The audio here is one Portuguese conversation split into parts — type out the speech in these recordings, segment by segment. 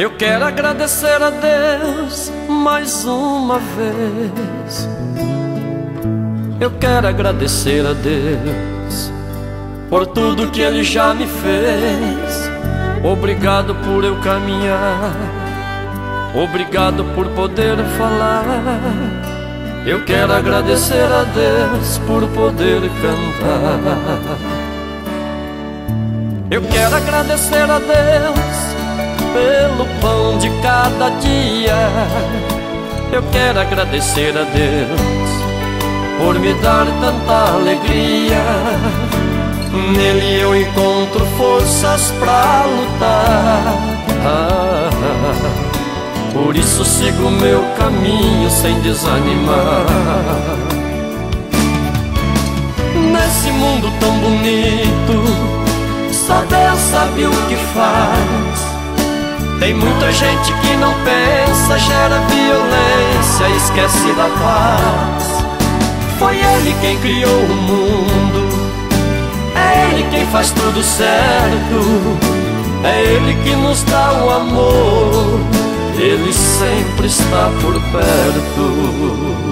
Eu quero agradecer a Deus mais uma vez. Eu quero agradecer a Deus por tudo que Ele já me fez. Obrigado por eu caminhar, obrigado por poder falar. Eu quero agradecer a Deus por poder cantar. Eu quero agradecer a Deus pelo pão de cada dia. Eu quero agradecer a Deus por me dar tanta alegria. Nele eu encontro forças pra lutar. Por isso sigo meu caminho sem desanimar. Nesse mundo tão bonito, só Deus sabe o que faz. Tem muita gente que não pensa, gera violência, esquece da paz. Foi Ele quem criou o mundo, é Ele quem faz tudo certo, é Ele que nos dá o amor, Ele sempre está por perto.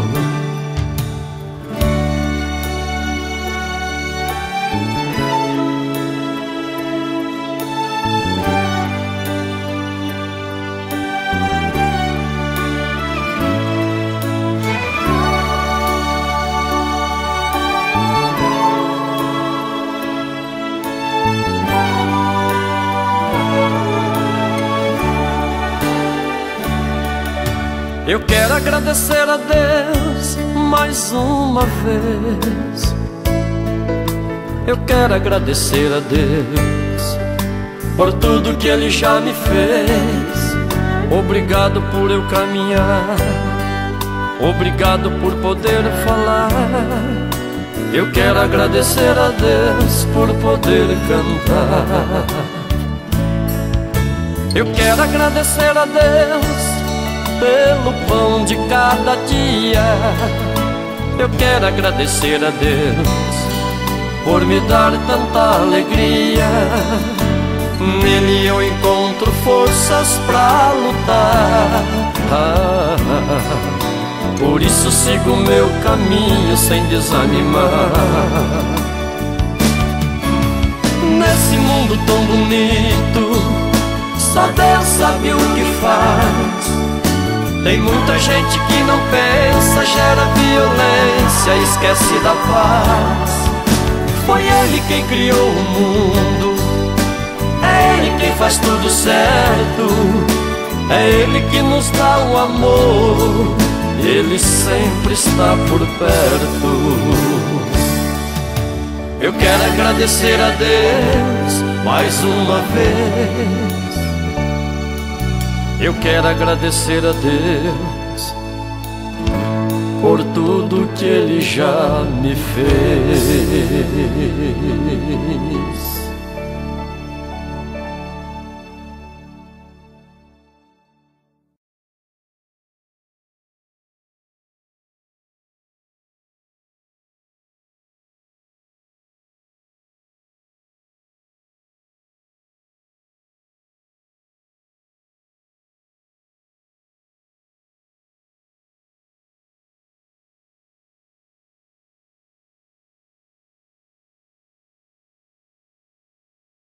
Eu quero agradecer a Deus mais uma vez. Eu quero agradecer a Deus por tudo que Ele já me fez. Obrigado por eu caminhar, obrigado por poder falar. Eu quero agradecer a Deus por poder cantar. Eu quero agradecer a Deus pelo pão de cada dia. Eu quero agradecer a Deus por me dar tanta alegria. Nele eu encontro forças pra lutar. Por isso sigo meu caminho sem desanimar. Nesse mundo tão bonito, só Deus sabe o que faz. Tem muita gente que não pensa, gera violência, esquece da paz. Foi Ele quem criou o mundo, é Ele quem faz tudo certo, é Ele que nos dá o amor, Ele sempre está por perto. Eu quero agradecer a Deus mais uma vez. Eu quero agradecer a Deus por tudo que Ele já me fez.